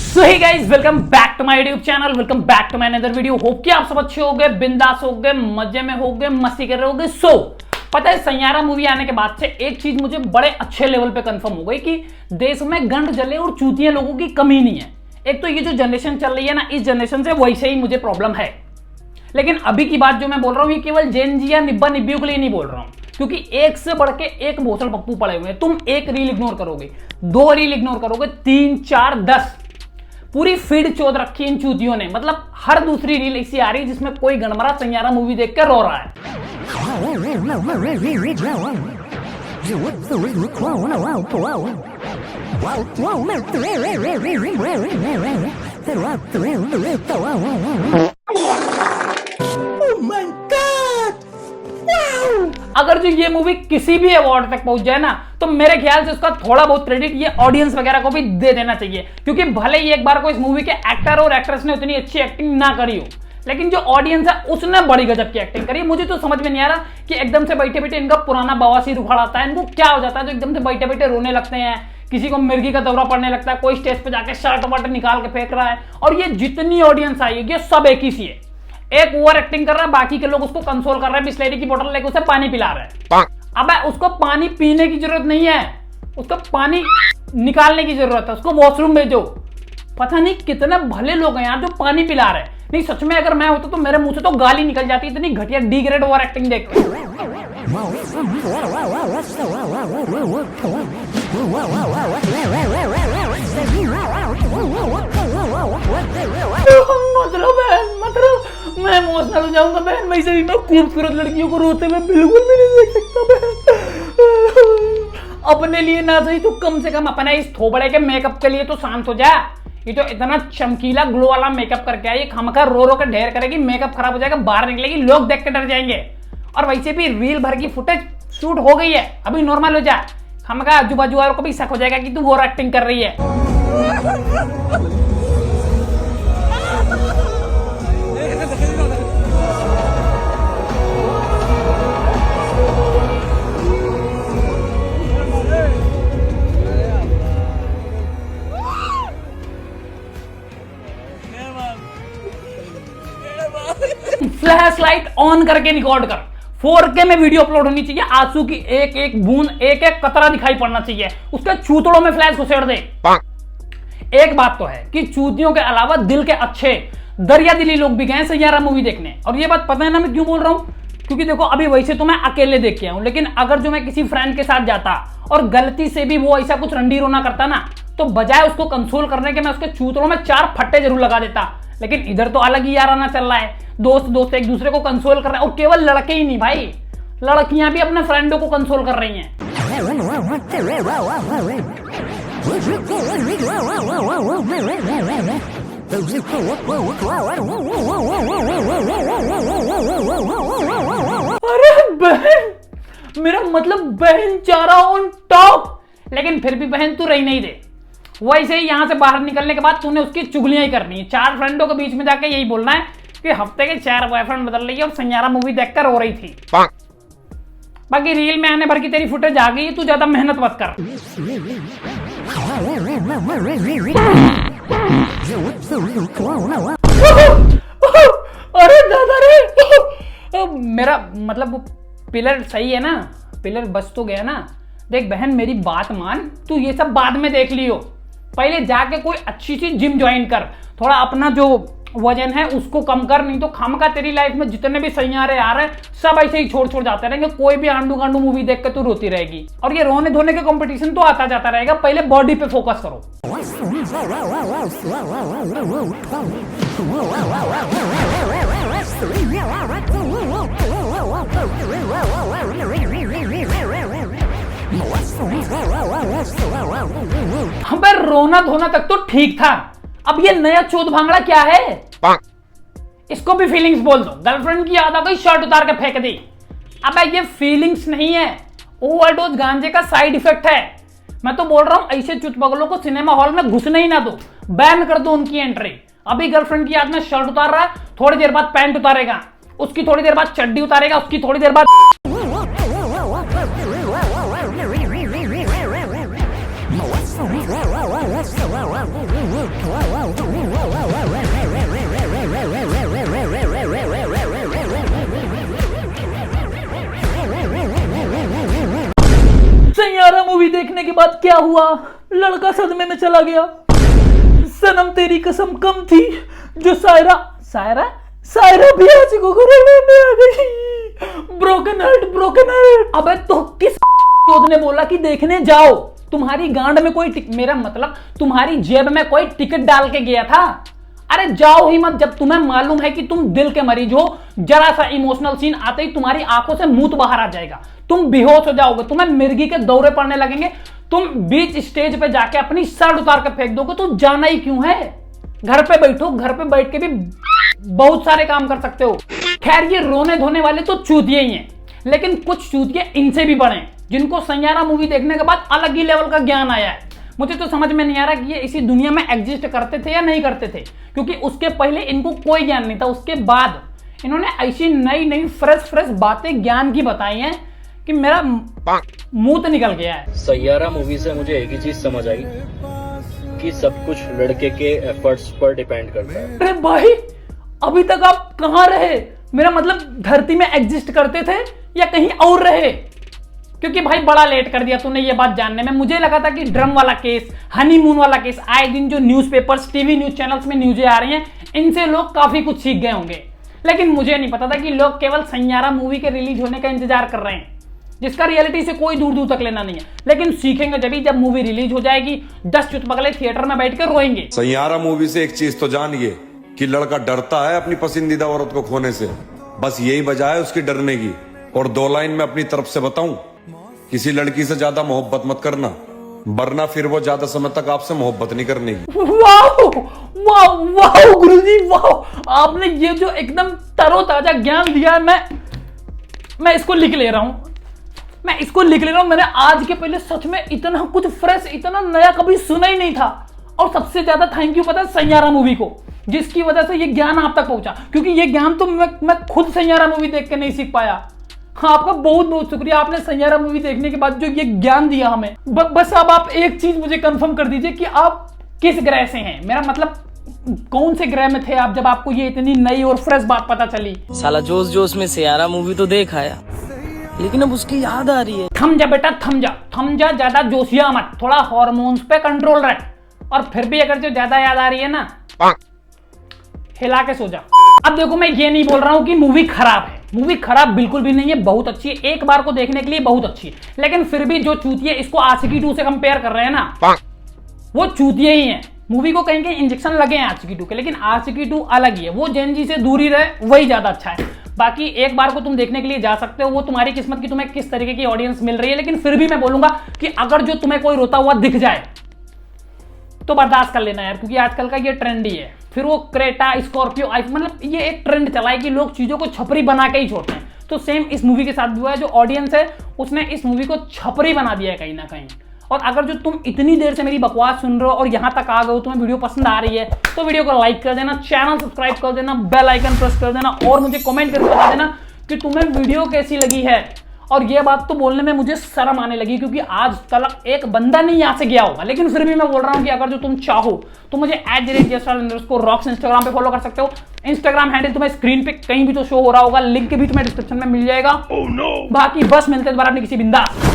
So hey guys, welcome back to my YouTube channel, welcome back to my another video. Hope कि आप सब अच्छे हो गए, बिंदास हो गए, मजे में हो गए, मस्ती कर रहे हो गए। पता है, सैयारा मूवी आने के बाद से एक चीज मुझे बड़े अच्छे लेवल पे कंफर्म हो गई कि देश में गंड जले और चूतिया लोगों की कमी नहीं है। एक तो ये जो जनरेशन चल रही है ना, इस जनरेशन से वैसे ही मुझे प्रॉब्लम है। लेकिन अभी की बात जो मैं बोल रहा हूँ, ये केवल जेन जी या निब्बा निब्बियों के लिए नहीं बोल रहा हूँ, क्योंकि एक से बढ़ के एक भोसड़ पप्पू पड़े हुए हैं। तुम एक रील इग्नोर करोगे, दो रील इग्नोर करोगे, 3, 4, 10 पूरी फीड चोद रखी इन चूतियों ने। मतलब हर दूसरी रील ऐसी आ रही है जिसमें कोई गणमरा सैयारा मूवी देख कर रो रहा है। अगर जो ये मूवी किसी भी अवार्ड तक पहुंच जाए ना, तो मेरे ख्याल से उसका थोड़ा बहुत क्रेडिट ये ऑडियंस वगैरह को भी दे देना चाहिए। क्योंकि भले ही एक बार को इस मूवी के एक्टर और एक्ट्रेस ने उतनी अच्छी एक्टिंग ना करी हो, लेकिन जो ऑडियंस है उसने बड़ी गजब की एक्टिंग करी। मुझे तो समझ में नहीं आ रहा कि एकदम से बैठे बैठे इनका पुराना बवासीर उखाड़ आता है, इनको क्या हो जाता है जो एकदम से बैठे बैठे रोने लगते हैं। किसी को मिर्गी का दौरा पड़ने लगता है, कोई स्टेज पे जाके शर्ट वर्ट निकाल के फेंक रहा है। और ये जितनी ऑडियंस आई है, ये सब एक ही सी है। एक ओवर एक्टिंग कर रहा है, बाकी के लोग उसको कंसोल कर रहे हैं, बिस्लेरी की बोतल लेके उसे पानी पिला रहे हैं। अबे उसको पानी पीने की जरूरत नहीं है, उसको पानी निकालने की जरूरत है, उसको वॉशरूम भेजो। पता नहीं कितने भले लोग हैं यार जो पानी पिला रहे हैं। नहीं, सच में अगर मैं होता तो मेरे मुंह से तो गाली निकल जाती, इतनी घटिया डी ग्रेड ओवर एक्टिंग देख के। मतलब मैं इमोशनल हो जाऊंगा बहन। वैसे भी मैं खूबसूरत लड़कियों को रोते हुए बिल्कुल भी नहीं देख सकता बहन। अपने लिए ना सही तो कम से कम अपने इस थोबड़े के मेकअप के लिए तो शांत हो जा। ये तो इतना चमकीला ग्लो वाला मेकअप करके आई, खामखा रो रो के ढेर करेगी, मेकअप खराब हो जाएगा, बाहर निकलेगी, लोग देख के डर जाएंगे। और वैसे भी रील भर की फुटेज शूट हो गई है, अभी नॉर्मल हो जा। खामखा आजू बाजू वालों को भी शक हो जाएगा कि तू ओवर एक्टिंग कर रही है। फ्लैश लाइट ऑन करके रिकॉर्ड कर। 4K में वीडियो अपलोड होनी चाहिए, आंसू की एक एक बूंद, एक एक कतरा दिखाई पड़ना चाहिए, उसके चूतड़ों में फ्लैश घुसेड़ दे। एक बात तो है कि चूतियों के अलावा दिल के अच्छे दरिया दिली लोग भी गए सैयारा मूवी देखने। और ये बात पता है ना मैं क्यों बोल रहा हूं? क्योंकि देखो, अभी वैसे तो मैं अकेले देख के आया हूं, लेकिन अगर जो मैं किसी फ्रेंड के साथ जाता और गलती से भी वो ऐसा कुछ रंडी रोना करता ना, तो बजाय उसको कंसोल करने के मैं उसके चूतड़ों में 4 फट्टे जरूर लगा देता। लेकिन इधर तो अलग ही याराना चल रहा है, दोस्त एक दूसरे को कंसोल कर रहे हैं। और केवल लड़के ही नहीं भाई, लड़कियां भी अपने फ्रेंडों को कंसोल कर रही हैं। अरे बहन, मेरा मतलब बहन चारा ऑन टॉप। लेकिन फिर भी बहन तू रही नहीं दे। वैसे ही यहां से बाहर निकलने के बाद तूने उसकी चुगलियां ही करनी है। 4 फ्रेंडों के बीच में जाके यही बोलना है कि हफ्ते के 4 बॉयफ्रेंड बदल रही है और सैयारा मूवी देखकर रो रही थी। बाकी रील में आने भर की तेरी फुटेज आ गई, तू ज्यादा मेहनत मत कर। अरे दादा रे, मेरा मतलब पिलर सही है ना, पिलर बच तो गया ना। देख बहन, मेरी बात मान, तू ये सब बाद में देख लियो। पहले जाके कोई अच्छी सी जिम ज्वाइन कर, थोड़ा अपना जो वजन है उसको कम कर। नहीं तो खामखा तेरी लाइफ में जितने भी सैयारे आ रहे हैं सब ऐसे ही छोड़ जाते रहेंगे। कोई भी आंडू गांडू मूवी देख के तू रोती रहेगी। और ये रोने धोने के कंपटीशन तो आता जाता रहेगा, पहले बॉडी पे फोकस करो। अबे रोना धोना तक तो ठीक था, अब ये नया चोद भांगड़ा क्या है? इसको भी फीलिंग्स बोल दो। गर्लफ्रेंड की याद आ गई, शर्ट उतार के फेंक दी। अबे ये फीलिंग्स नहीं है, ओवरडोज गांजे का साइड इफेक्ट है। मैं तो बोल रहा हूं ऐसे चुतपगलों को सिनेमा हॉल में घुसने ही ना दो, बैन कर दो उनकी एंट्री। अभी गर्लफ्रेंड की याद में शर्ट उतार रहा है, थोड़ी देर बाद पैंट उतारेगा, उसकी थोड़ी देर बाद चड्डी उतारेगा, उसकी थोड़ी देर बाद सैयारा मूवी देखने के बाद क्या हुआ? लड़का सदमे में चला गया। सनम तेरी कसम कम थी जो सायरा भी आज को में आ गई। Broken heart. अबे तो किस ने बोला कि देखने जाओ? तुम्हारी गांड में कोई मेरा मतलब तुम्हारी जेब में कोई टिकट डाल के गया था? अरे जाओ ही मत। जब तुम्हें मालूम है कि तुम दिल के मरीज हो, जरा सा इमोशनल सीन आते ही तुम्हारी आंखों से मूत बाहर आ जाएगा, तुम बेहोश हो जाओगे, तुम्हें मिर्गी के दौरे पड़ने लगेंगे, तुम बीच स्टेज पे जाके अपनी शर्ट उतार के फेंक दोगे। तो जाना ही क्यों है? घर पे बैठो, घर पे बैठ के भी बहुत सारे काम कर सकते हो। खैर ये रोने धोने वाले तो चूतिए ही हैं, लेकिन कुछ चूतिए इनसे भी बड़े हैं जिनको सैयारा मूवी देखने के बाद अलग ही लेवल का ज्ञान आया है। मुझे तो समझ में नहीं आ रहा कि ये इसी दुनिया में एग्जिस्ट करते थे या नहीं करते थे, क्योंकि उसके पहले इनको कोई ज्ञान नहीं था। उसके बाद इन्होंने ऐसी नई फ्रेश बातें ज्ञान की बताई हैं कि मेरा मुंह तो निकल गया है। सैयारा मूवी से मुझे एक ही चीज समझ आई कि सब कुछ लड़के के एफर्ट्स पर डिपेंड करता है। अरे भाई अभी तक आप कहाँ रहे? मेरा मतलब धरती में एग्जिस्ट करते थे या कहीं और रहे? क्योंकि भाई बड़ा लेट कर दिया तूने ये बात जानने में। मुझे लगा था कि ड्रम वाला केस, हनीमून वाला केस, आए दिन जो न्यूज़पेपर्स, टीवी न्यूज चैनल्स में न्यूज़ें आ रही हैं, इनसे लोग काफी कुछ सीख गए होंगे। लेकिन मुझे नहीं पता था कि लोग केवल सैयारा मूवी के रिलीज होने का इंतजार कर रहे हैं, जिसका रियलिटी से कोई दूर दूर तक लेना नहीं है। लेकिन सीखेंगे जब मूवी रिलीज हो जाएगी, 10 चुटपगले थिएटर में बैठ कर रोएंगे। सैयारा मूवी से एक चीज तो जानिए कि लड़का डरता है अपनी पसंदीदा औरत को खोने से, बस यही वजह है उसकी डरने की। और 2 लाइन में अपनी तरफ से बताऊं, किसी लड़की से ज्यादा मोहब्बत मत करना, वरना फिर वो ज्यादा समय तक आपसे मोहब्बत नहीं करने की। वाह गुरुजी वाह, आपने ये जो एकदम तरोताजा ज्ञान दिया है, मैं इसको लिख ले रहा हूं। मैंने आज के पहले सच में इतना कुछ फ्रेश, इतना नया कभी सुना ही नहीं था। और सबसे ज्यादा थैंक यू पता है सैयारा मूवी को, जिसकी वजह से ये ज्ञान आप तक पहुंचा, क्योंकि ये ज्ञान तो मैं खुद सैयारा मूवी देख के नहीं सीख पाया। हाँ, आपका बहुत बहुत शुक्रिया, आपने सैयारा मूवी देखने के बाद जो ये ज्ञान दिया हमें। बस अब आप एक चीज मुझे कंफर्म कर दीजिए कि आप किस ग्रह से हैं। मेरा मतलब कौन से ग्रह में थे आप जब आपको ये इतनी नई और फ्रेश बात पता चली? साला जोश में सैयारा मूवी तो देख आया, लेकिन अब उसकी याद आ रही है। थम जा बेटा, थम जा, ज्यादा जोशिया मत, थोड़ा हार्मोन्स पे कंट्रोल रख। और फिर भी अगर जो ज्यादा याद आ रही है ना, हिला के सो जा। अब देखो, मैं ये नहीं बोल रहा हूं कि मूवी खराब है, मूवी खराब बिल्कुल भी नहीं है, बहुत अच्छी है, एक बार को देखने के लिए बहुत अच्छी है। लेकिन फिर भी जो चूतिए इसको आशिकी 2 से कंपेयर कर रहे हैं ना, वो चूतिए ही हैं। मूवी को कहीं इंजेक्शन लगे हैं आशिकी 2 के, लेकिन आशिकी 2 अलग ही है। वो जेन जी से दूरी रहे, वही ज्यादा अच्छा है। बाकी एक बार को तुम देखने के लिए जा सकते हो, वो तुम्हारी किस्मत की तुम्हें किस तरीके की ऑडियंस मिल रही है। लेकिन फिर भी मैं बोलूंगा कि अगर जो तुम्हें कोई रोता हुआ दिख जाए तो बर्दाश्त कर लेना यार, क्योंकि आजकल का ये ट्रेंड ही है। फिर वो क्रेटा, स्कॉर्पियो, मतलब ये एक ट्रेंड चला है कि लोग चीजों को छपरी बना के ही छोड़ते हैं। तो सेम इस मूवी के साथ भी हुआ है। जो ऑडियंस है उसने इस मूवी को छपरी बना दिया है कहीं ना कहीं। और अगर जो तुम इतनी देर से मेरी बकवास सुन रहे हो और यहां तक आ गए हो, तुम्हें वीडियो पसंद आ रही है, तो वीडियो को लाइक कर देना, चैनल सब्सक्राइब कर देना, बेल आइकन प्रेस कर देना और मुझे कमेंट करके बता देना कि तुम्हें वीडियो कैसी लगी है। और ये बात तो बोलने में मुझे शर्म आने लगी, क्योंकि आज तक एक बंदा नहीं यहाँ से गया होगा। लेकिन फिर भी मैं बोल रहा हूँ कि अगर जो तुम चाहो तो मुझे @JSR_Rocks इंस्टाग्राम पे फॉलो कर सकते हो। इंस्टाग्राम हैंडल तुम्हें स्क्रीन पे कहीं भी तो शो हो रहा होगा, लिंक भी तुम्हें डिस्क्रिप्शन में मिल जाएगा। बाकी बस मिलते हैं दोबारा अपनी किसी बिंदास